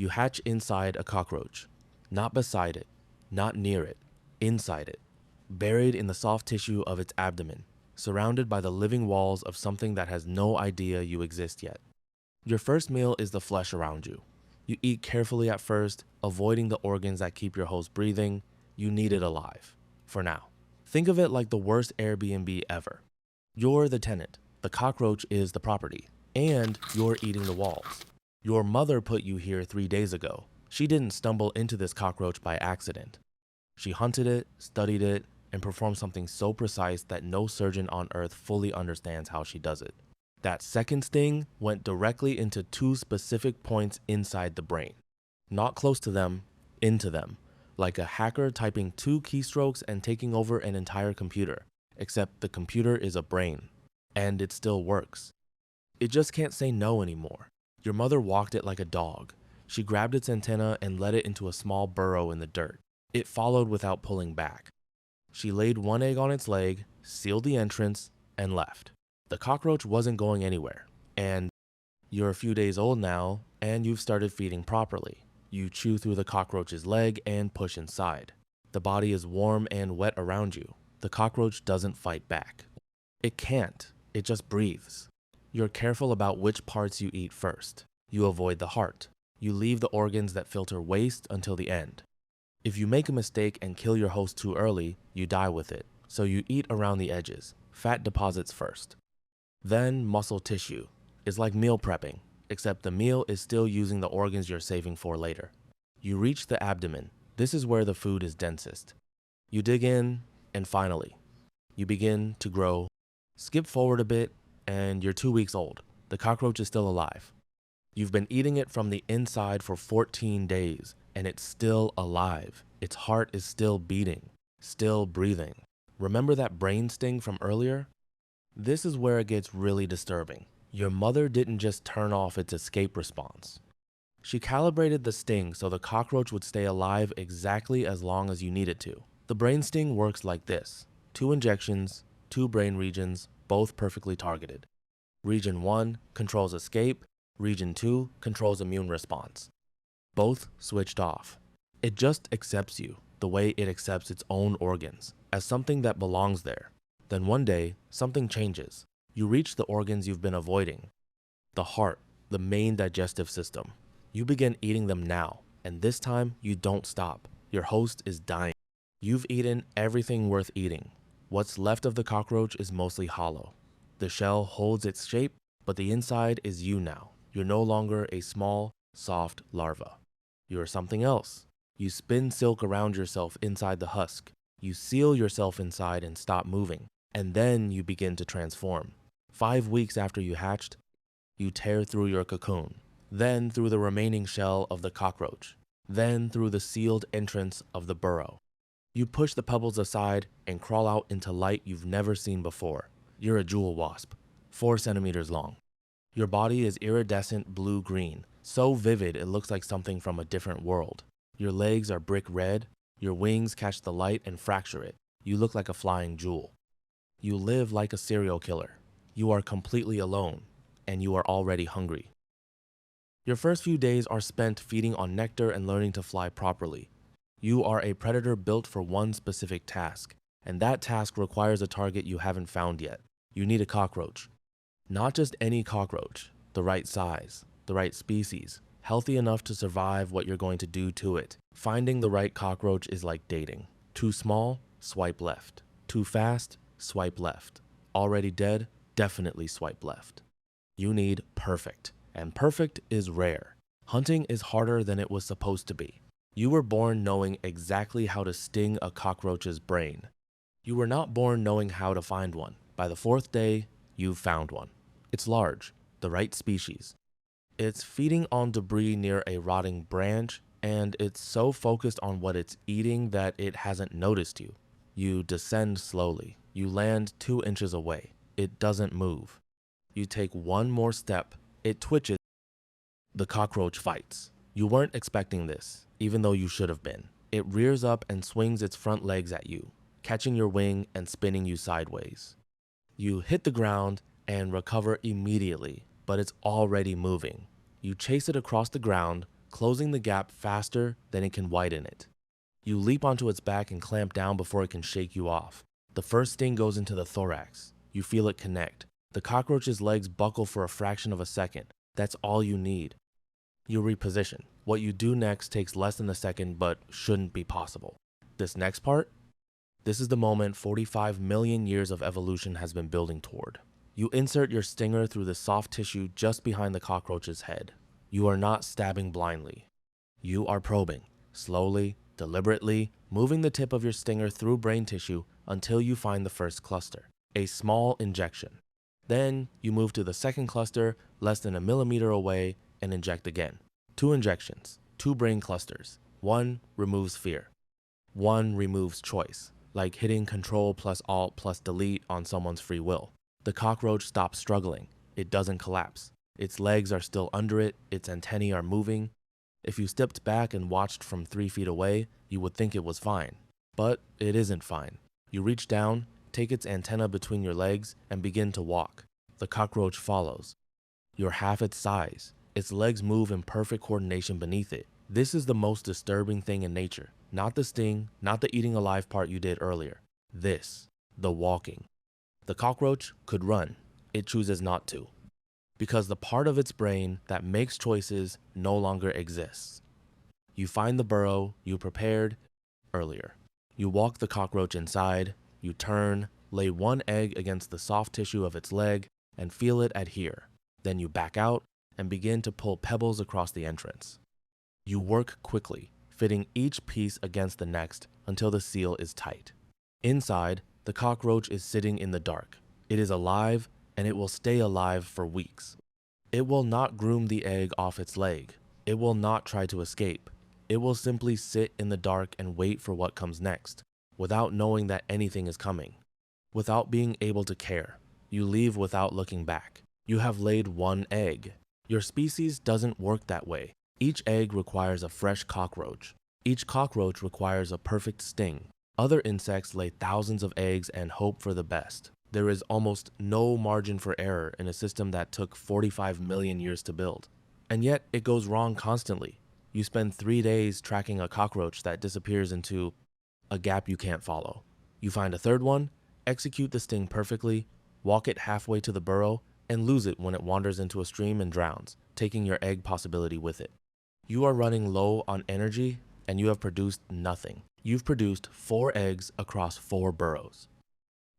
You hatch inside a cockroach. Not beside it, not near it, inside it, buried in the soft tissue of its abdomen, surrounded by the living walls of something that has no idea you exist yet. Your first meal is the flesh around you. You eat carefully at first, avoiding the organs that keep your host breathing. You need it alive, for now. Think of it like the worst Airbnb ever. You're the tenant, the cockroach is the property, and you're eating the walls. Your mother put you here 3 days ago. She didn't stumble into this cockroach by accident. She hunted it, studied it, and performed something so precise that no surgeon on earth fully understands how she does it. That second sting went directly into 2 specific points inside the brain. Not close to them, into them, like a hacker typing 2 keystrokes and taking over an entire computer, except the computer is a brain, and it still works. It just can't say no anymore. Your mother walked it like a dog. She grabbed its antenna and led it into a small burrow in the dirt. It followed without pulling back. She laid 1 egg on its leg, sealed the entrance, and left. The cockroach wasn't going anywhere, and you're a few days old now, and you've started feeding properly. You chew through the cockroach's leg and push inside. The body is warm and wet around you. The cockroach doesn't fight back. It can't. It just breathes. You're careful about which parts you eat first. You avoid the heart. You leave the organs that filter waste until the end. If you make a mistake and kill your host too early, you die with it. So you eat around the edges. Fat deposits first. Then muscle tissue. It's like meal prepping, except the meal is still using the organs you're saving for later. You reach the abdomen. This is where the food is densest. You dig in, and finally, you begin to grow. Skip forward a bit, and you're 2 weeks old. The cockroach is still alive. You've been eating it from the inside for 14 days, and it's still alive. Its heart is still beating, still breathing. Remember that brain sting from earlier? This is where it gets really disturbing. Your mother didn't just turn off its escape response. She calibrated the sting so the cockroach would stay alive exactly as long as you need it to. The brain sting works like this: 2 injections, 2 brain regions, both perfectly targeted. Region 1 controls escape, Region 2 controls immune response. Both switched off. It just accepts you, the way it accepts its own organs, as something that belongs there. Then one day, something changes. You reach the organs you've been avoiding. The heart, the main digestive system. You begin eating them now, and this time you don't stop. Your host is dying. You've eaten everything worth eating. What's left of the cockroach is mostly hollow. The shell holds its shape, but the inside is you now. You're no longer a small, soft larva. You're something else. You spin silk around yourself inside the husk. You seal yourself inside and stop moving. And then you begin to transform. 5 weeks after you hatched, you tear through your cocoon, then through the remaining shell of the cockroach, then through the sealed entrance of the burrow. You push the pebbles aside and crawl out into light you've never seen before. You're a jewel wasp, 4 centimeters long. Your body is iridescent blue-green, so vivid it looks like something from a different world. Your legs are brick red, your wings catch the light and fracture it. You look like a flying jewel. You live like a serial killer. You are completely alone, and you are already hungry. Your first few days are spent feeding on nectar and learning to fly properly. You are a predator built for one specific task, and that task requires a target you haven't found yet. You need a cockroach. Not just any cockroach, the right size, the right species, healthy enough to survive what you're going to do to it. Finding the right cockroach is like dating. Too small, swipe left. Too fast, swipe left. Already dead, definitely swipe left. You need perfect, and perfect is rare. Hunting is harder than it was supposed to be. You were born knowing exactly how to sting a cockroach's brain. You were not born knowing how to find one. By the 4th day, you've found one. It's large, the right species. It's feeding on debris near a rotting branch, and it's so focused on what it's eating that it hasn't noticed you. You descend slowly. You land 2 inches away. It doesn't move. You take 1 more step. It twitches. The cockroach fights. You weren't expecting this, even though you should have been. It rears up and swings its front legs at you, catching your wing and spinning you sideways. You hit the ground and recover immediately, but it's already moving. You chase it across the ground, closing the gap faster than it can widen it. You leap onto its back and clamp down before it can shake you off. The first sting goes into the thorax. You feel it connect. The cockroach's legs buckle for a fraction of a second. That's all you need. You reposition. What you do next takes less than a second, but shouldn't be possible. This next part? This is the moment 45 million years of evolution has been building toward. You insert your stinger through the soft tissue just behind the cockroach's head. You are not stabbing blindly. You are probing, slowly, deliberately, moving the tip of your stinger through brain tissue until you find the first cluster, a small injection. Then you move to the second cluster less than a millimeter away and inject again. 2 injections, 2 brain clusters. 1 removes fear. 1 removes choice, like hitting Control plus Alt plus Delete on someone's free will. The cockroach stops struggling. It doesn't collapse. Its legs are still under it, its antennae are moving. If you stepped back and watched from 3 feet away, you would think it was fine. But it isn't fine. You reach down, take its antenna between your legs, and begin to walk. The cockroach follows. You're half its size. Its legs move in perfect coordination beneath it. This is the most disturbing thing in nature. Not the sting, not the eating alive part you did earlier. This, the walking. The cockroach could run. It chooses not to. Because the part of its brain that makes choices no longer exists. You find the burrow you prepared earlier. You walk the cockroach inside, you turn, lay 1 egg against the soft tissue of its leg, and feel it adhere. Then you back out and begin to pull pebbles across the entrance. You work quickly, fitting each piece against the next until the seal is tight. Inside, the cockroach is sitting in the dark. It is alive, and it will stay alive for weeks. It will not groom the egg off its leg. It will not try to escape. It will simply sit in the dark and wait for what comes next, without knowing that anything is coming. Without being able to care. You leave without looking back. You have laid 1 egg. Your species doesn't work that way. Each egg requires a fresh cockroach. Each cockroach requires a perfect sting. Other insects lay thousands of eggs and hope for the best. There is almost no margin for error in a system that took 45 million years to build. And yet it goes wrong constantly. You spend 3 days tracking a cockroach that disappears into a gap you can't follow. You find a third one, execute the sting perfectly, walk it halfway to the burrow, and lose it when it wanders into a stream and drowns, taking your egg possibility with it. You are running low on energy, and you have produced nothing. You've produced 4 eggs across 4 burrows.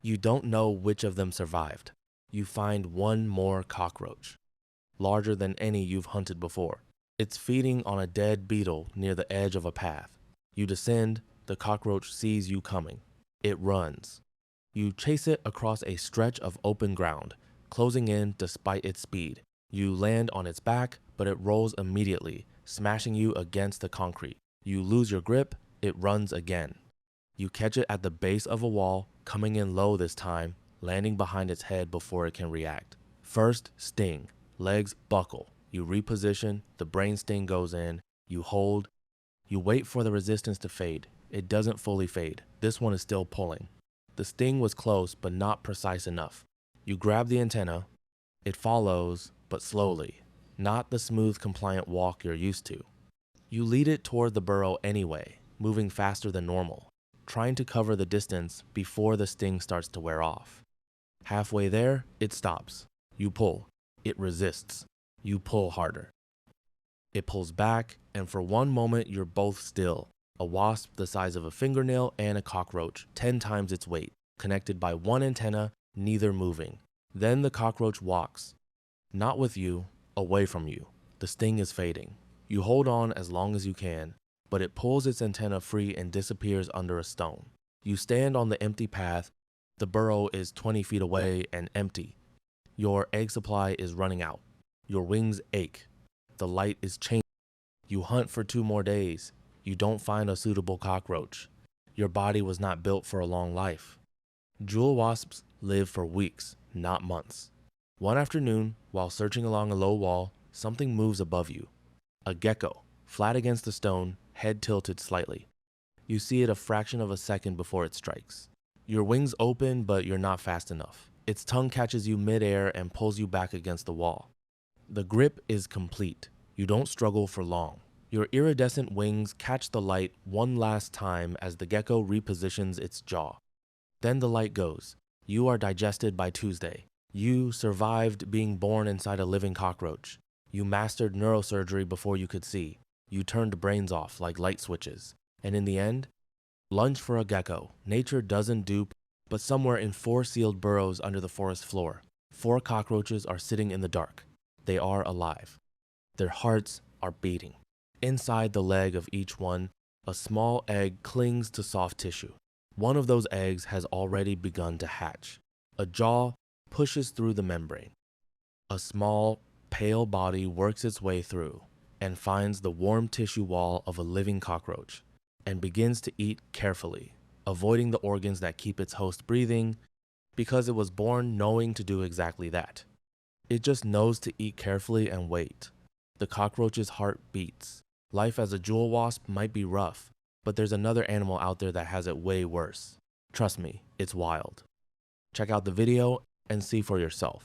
You don't know which of them survived. You find 1 more cockroach, larger than any you've hunted before. It's feeding on a dead beetle near the edge of a path. You descend, the cockroach sees you coming. It runs. You chase it across a stretch of open ground, closing in despite its speed. You land on its back, but it rolls immediately, smashing you against the concrete. You lose your grip, it runs again. You catch it at the base of a wall, coming in low this time, landing behind its head before it can react. First sting, legs buckle. You reposition, the brain sting goes in, you hold. You wait for the resistance to fade. It doesn't fully fade. This one is still pulling. The sting was close, but not precise enough. You grab the antenna. It follows, but slowly, not the smooth, compliant walk you're used to. You lead it toward the burrow anyway, moving faster than normal, trying to cover the distance before the sting starts to wear off. Halfway there, it stops. You pull. It resists. You pull harder. It pulls back, and for one moment you're both still. A wasp the size of a fingernail and a cockroach, 10 times its weight, connected by 1 antenna, neither moving. Then the cockroach walks. Not with you, away from you. The sting is fading. You hold on as long as you can, but it pulls its antenna free and disappears under a stone. You stand on the empty path. The burrow is 20 feet away and empty. Your egg supply is running out. Your wings ache. The light is changing. You hunt for 2 more days. You don't find a suitable cockroach. Your body was not built for a long life. Jewel wasps live for weeks, not months. One afternoon, while searching along a low wall, something moves above you. A gecko, flat against the stone, head tilted slightly. You see it a fraction of a second before it strikes. Your wings open, but you're not fast enough. Its tongue catches you midair and pulls you back against the wall. The grip is complete. You don't struggle for long. Your iridescent wings catch the light one last time as the gecko repositions its jaw. Then the light goes. You are digested by Tuesday. You survived being born inside a living cockroach. You mastered neurosurgery before you could see. You turned brains off like light switches. And in the end, lunch for a gecko. Nature doesn't dupe, but somewhere in 4 sealed burrows under the forest floor, 4 cockroaches are sitting in the dark. They are alive. Their hearts are beating. Inside the leg of each one, a small egg clings to soft tissue. One of those eggs has already begun to hatch. A jaw pushes through the membrane. A small, pale body works its way through and finds the warm tissue wall of a living cockroach and begins to eat carefully, avoiding the organs that keep its host breathing because it was born knowing to do exactly that. It just knows to eat carefully and wait. The cockroach's heart beats. Life as a jewel wasp might be rough, but there's another animal out there that has it way worse. Trust me, it's wild. Check out the video and see for yourself.